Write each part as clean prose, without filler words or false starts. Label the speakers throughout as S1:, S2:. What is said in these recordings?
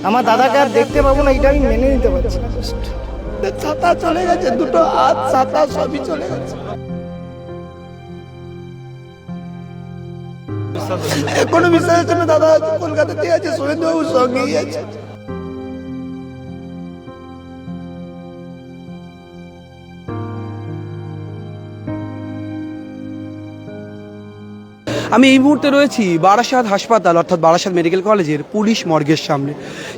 S1: আমার দাদাকে আর দেখতে পাবো না, এটা আমি মেনে নিতে পারছি না। ছাতা চলে গেছে, দুটো হাত ছাতা সবই চলে গেছে। এখনো বিশ্বাস হচ্ছে না দাদা কলকাতাতে আছে, সুরেন্দ্রবাবুর সঙ্গেই আছে।
S2: আমি এই মুহূর্তে রয়েছি বারাসাত হাসপাতাল অর্থাৎ বারাসাত মেডিকেল কলেজের পুলিশ মর্গের সামনে।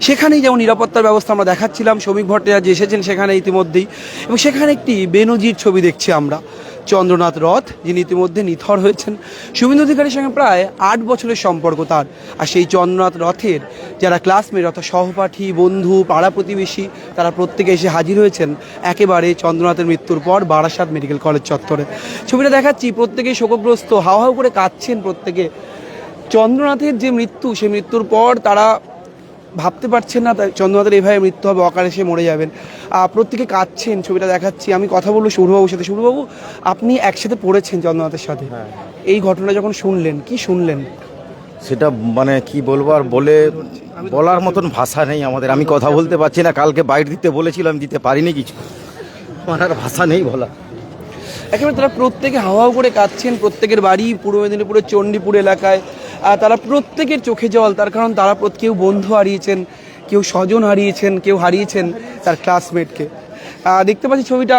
S2: সেখানেই যেমন নিরাপত্তার ব্যবস্থা আমরা দেখাচ্ছিলাম, শ্রমিক ভট্টাচার্য এসেছেন সেখানে ইতিমধ্যেই, এবং সেখানে একটি বেনজির ছবি দেখছি আমরা। চন্দ্রনাথ রথ, যিনি ইতিমধ্যে নিথর হয়েছেন। শুভেন্দু অধিকারীর সঙ্গে প্রায় 8 বছরের সম্পর্ক তার। আর সেই চন্দ্রনাথ রথের যারা ক্লাসমেট অর্থাৎ সহপাঠী, বন্ধু, পাড়া প্রতিবেশী, তারা প্রত্যেকে এসে হাজির হয়েছেন একেবারে চন্দ্রনাথের মৃত্যুর পর বারাসাত মেডিকেল কলেজ চত্বরে। ছবিটা দেখাচ্ছি, প্রত্যেকেই শোকগ্রস্ত, হাউ হাউ করে কাঁদছেন প্রত্যেকে। চন্দ্রনাথের যে মৃত্যু, সেই মৃত্যুর পর তারা ভাবতে পারছেন না চন্দ্রনাথের এভাবে মৃত্যু হবে, অকালে সে মরে যাবেন। প্রত্যেকে কাঁদছেন, ছবিটা দেখাচ্ছি। আমি কথা বলবো শুভবাবুর সাথে। শুভবাবু, আপনি একসাথে পড়েছেন চন্দ্রনাথের সাথে, এই ঘটনা যখন শুনলেন, কি শুনলেন?
S3: সেটা মানে কি বলবো, আর বলার মতন ভাষা নেই আমাদের। আমি কথা বলতে পারছি না, কালকে বাইট দিতে বলেছিলাম, দিতে পারিনি কিছু, আমার আর ভাষা নেই বলা।
S2: একেবারে তারা প্রত্যেকে হাউ হাউ করে কাঁদছেন। প্রত্যেকের বাড়ি পূর্ব মেদিনীপুরের চণ্ডীপুর এলাকায়। তারা প্রত্যেকের চোখে জল, তার কারণ তারা কেউ বন্ধু হারিয়েছেন, কেউ স্বজন হারিয়েছেন, কেউ হারিয়েছেন তার ক্লাসমেটকে। দেখতে পাচ্ছি ছবিটা,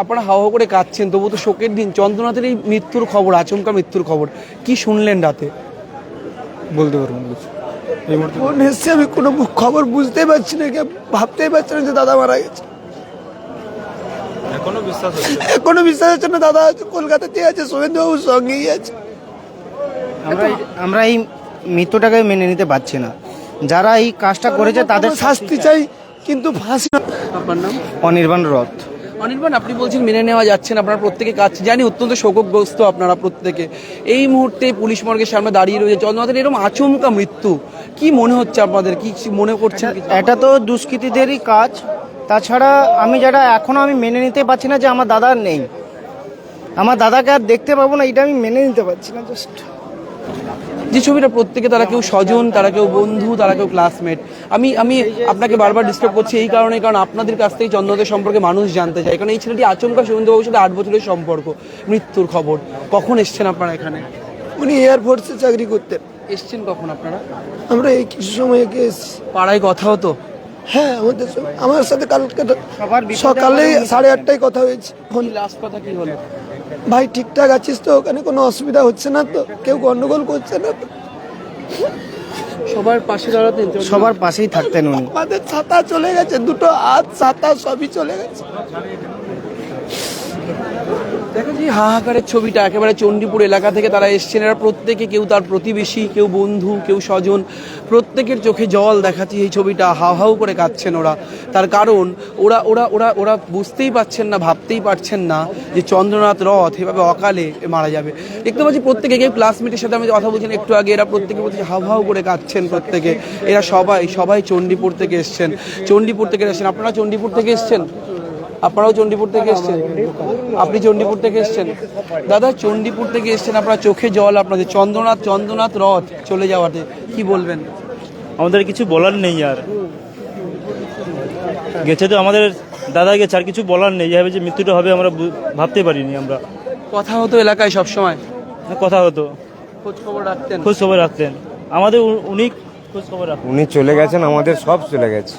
S2: আপনারা হাউ হাউ করে কাঁদছেন। তবু তো শোকের দিন। চন্দ্রনাথের এই মৃত্যুর খবর, আচমকা মৃত্যুর খবর, কি শুনলেন রাতে?
S4: বলতে পারবো না এই মুহূর্তে।
S1: ফোন এসছে, আমি কোনো খবর বুঝতেই পারছি না, ভাবতেই পারছি না যে দাদা মারা গেছে।
S4: এখনো
S1: বিশ্বাস হচ্ছে না দাদা কলকাতাতে আছে, সুরেন্দ্রবাবুর সঙ্গেই আছে।
S5: আমরা এই মৃত্যুটাকে মেনে নিতে পারছি না। যারা এই কাজটা করেছে তাদের
S1: শাস্তি চাই, কিন্তু ফাঁসি।
S2: আপনার নাম?
S5: অনির্বাণ রথ।
S2: অনির্বাণ, আপনি বলছেন মেনে নেওয়া যাচ্ছে না, আপনারা প্রত্যেকে কাছে, জানি অত্যন্ত শোকগ্রস্ত আপনারা প্রত্যেকে। এই মুহূর্তে পুলিশ মর্গের সামনে দাঁড়িয়ে রয়েছে চন্দ্রনাথের এরকম আচমকা মৃত্যু, কি মনে হচ্ছে আপনাদের? কি মনে করছেন?
S5: এটা তো দুষ্কৃতীদেরই কাজ। তাছাড়া এখনো আমি মেনে নিতে পারছি না যে আমার দাদা নেই। আমার দাদাকে আর দেখতে পাবো না, এটা আমি মেনে নিতে পারছি না। জাস্ট
S2: যে ছবিটা, প্রত্যেকে তারা কেউ স্বজন, তারা কেউ বন্ধু, তারা কেউ ক্লাসমেট। আমি আপনাকে বারবার ডিস্টার্ব করছি এই কারণে, কারণ আপনাদের কাছ থেকে চন্দ্রনাথের সম্পর্কে মানুষ জানতে চায়। কারণ এই ছেলেটি আচমকা শুভেন্দুবাবুর সাথে 8 বছরের সম্পর্ক, মৃত্যুর খবর। কখন এসছেন আপনারা এখানে?
S1: উনি এয়ারফোর্সে চাকরি করতেন।
S2: এসছেন কখন আপনারা?
S1: আমরা এই কিছু সময় আগে এসেছি।
S2: পাড়ায় কথা হতো?
S1: হ্যাঁ, আমার সাথে কালকে সকালে 8:30টায় কথা হয়েছে। ফোন
S2: লাস্ট কথা কি হলো?
S1: ভাই ঠিকঠাক আছিস তো? ওখানে কোনো অসুবিধা হচ্ছে না তো? কেউ গন্ডগোল করছে না তো?
S2: সবার পাশে দাঁড়াতেন?
S5: সবার পাশেই থাকতেন উনি।
S1: আমাদের ছাতা চলে গেছে, দুটো হাত ছাতা সবই চলে গেছে।
S2: দেখো যে হাহাকারের ছবিটা, একেবারে চণ্ডীপুর এলাকা থেকে তারা এসছেন। এরা প্রত্যেকে, কেউ তার প্রতিবেশী, কেউ বন্ধু, কেউ স্বজন, প্রত্যেকের চোখে জল দেখাচ্ছি এই ছবিটা। হাউ হাউ করে কাঁদছেন ওরা। তার কারণ ওরা ওরা ওরা ওরা বুঝতেই পারছেন না, ভাবতেই পারছেন না যে চন্দ্রনাথ রথ এভাবে অকালে মারা যাবে। দেখতে পাচ্ছি প্রত্যেকে, কেউ ক্লাসমেটের সাথে আমি কথা বলছেন একটু আগে, এরা প্রত্যেকে বলছে হাউ হাউ করে কাঁদছেন প্রত্যেকে। এরা সবাই চণ্ডীপুর থেকে এসছেন। চণ্ডীপুর থেকে এসছেন। আপনারা চণ্ডীপুর থেকে এসছেন? আপনারাও চণ্ডীপুর থেকে এসছেন? আপনি চণ্ডীপুর থেকে এসছেন? দাদা, চণ্ডীপুর থেকে এসছেন আপনারা, চোখে জল আপনাদের। চন্দ্রনাথ রথ চলে যাওয়াতে কি বলবেন?
S4: আমাদের কিছু বলার নেই, আর গেছে তো আমাদের দাদা গেছে, আর কিছু বলার নেই। যেভাবে যে মৃত্যুটা হবে আমরা ভাবতে পারিনি। আমরা
S2: কথা হতো এলাকায় সব সময়?
S4: কথা হতো,
S2: খোঁজ খবর রাখতেন?
S4: খোঁজ খবর রাখতেন আমাদের, উনি খোঁজ খবর রাখতেন।
S6: উনি চলে গেছেন, আমাদের সব চলে গেছে।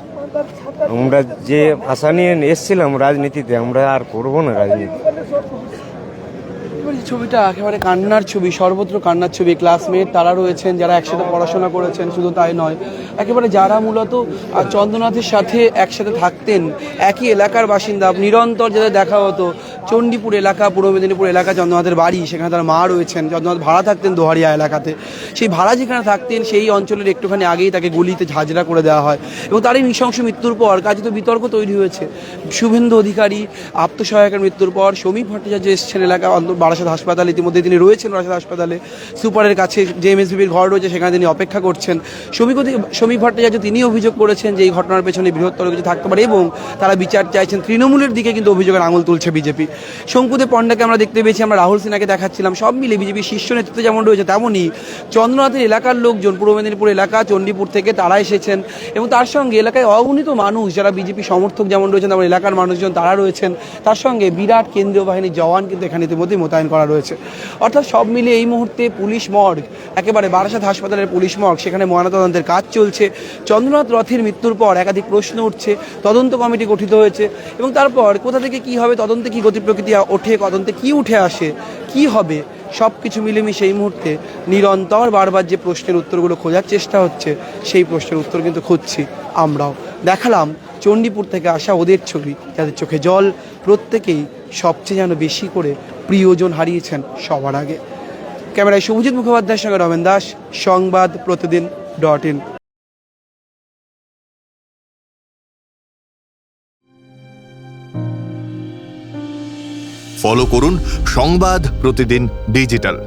S6: আমরা যে আশা নিয়ে এসেছিলাম রাজনীতিতে, আমরা আর করবো না রাজনীতি।
S2: ছবিটা একেবারে কান্নার ছবি, সর্বত্র কান্নার ছবি। ক্লাসমেট তারা রয়েছেন যারা একসাথে পড়াশোনা করেছেন, শুধু তাই নয়, একেবারে যারা মূলত চন্দ্রনাথের সাথে একসাথে থাকতেন, একই এলাকার বাসিন্দা, নিরন্তর যাদের দেখা হতো। চণ্ডীপুর এলাকা, পূর্ব মেদিনীপুর এলাকা চন্দ্রনাথের বাড়ি, সেখানে তার মা রয়েছেন। চন্দ্রনাথ ভাড়া থাকতেন দোহারিয়া এলাকাতে। সেই ভাড়া যেখানে থাকতেন সেই অঞ্চলের একটুখানি আগেই তাকে গুলিতে ঝাঁঝরা করে দেওয়া হয়, এবং তারই নৃশংস মৃত্যুর পর কাজে তো বিতর্ক তৈরি হয়েছে। শুভেন্দু অধিকারী আত্মসহায়কের মৃত্যুর পর শ্রমিক ভট্টাচার্য এসছেন এলাকা, বারাসাত বারাসাত হাসপাতালে, ইতিমধ্যে তিনি রয়েছেন বারাসাত হাসপাতালে, সুপারের কাছে যে এমএসবিবির ঘর রয়েছে সেখানে তিনি অপেক্ষা করছেন। শ্রমিক ভট্টাচার্য তিনি অভিযোগ করেছেন যে এই ঘটনার পেছনে বৃহত্তর কিছু থাকতে পারে এবং তারা বিচার চাইছেন। তৃণমূলের দিকে কিন্তু অভিযোগের আঙুল তুলছে বিজেপি। শঙ্কুতে পণ্ডাকে আমরা দেখতে পেয়েছি, আমরা রাহুল সিনহাকে দেখাচ্ছিলাম, সব মিলে বিজেপির শীর্ষ নেতৃত্ব যেমন রয়েছে তেমনই চন্দ্রনাথের এলাকার লোকজন, পূর্ব মেদিনীপুর এলাকা, চণ্ডীপুর থেকে তারা এসেছেন এবং তার সঙ্গে এলাকায় অগণিত মানুষ যারা বিজেপি সমর্থক যেমন রয়েছেন তেমন এলাকার মানুষজন তারা রয়েছেন। তার সঙ্গে বিরাট কেন্দ্রীয় বাহিনীর জওয়ান কিন্তু এখানে ইতিমধ্যে মোতায়েন করা রয়েছে। অর্থাৎ সব মিলিয়ে এই মুহূর্তে পুলিশ মর্গ, একেবারে বারাসাত হাসপাতালের পুলিশ মর্গ, সেখানে ময়নাতদন্তের কাজ চলছে। চন্দ্রনাথ রথের মৃত্যুর পর একাধিক প্রশ্ন উঠছে, তদন্ত কমিটি গঠিত হয়েছে এবং তারপর কোথা থেকে কি হবে, তদন্তে কি গতি প্রকৃতি ওঠে, তদন্তে কি উঠে আসে, কি হবে, সব কিছু মিলেমিশে এই মুহূর্তে নিরন্তর বারবার যে প্রশ্নের উত্তরগুলো খোঁজার চেষ্টা হচ্ছে সেই প্রশ্নের উত্তর কিন্তু খুঁজছি আমরাও। দেখালাম চণ্ডীপুর থেকে আসা ওদের ছবি, যাদের চোখে জল, প্রত্যেকেই সবচেয়ে যেন বেশি করে প্রিয়জন হারিয়েছেন সবার আগে। ক্যামেরায় শুভজিৎ মুখোপাধ্যায়ের সঙ্গে রমেন দাস, সংবাদ প্রতিদিন.in।
S7: ফলো করুন সংবাদ প্রতিদিন ডিজিটাল।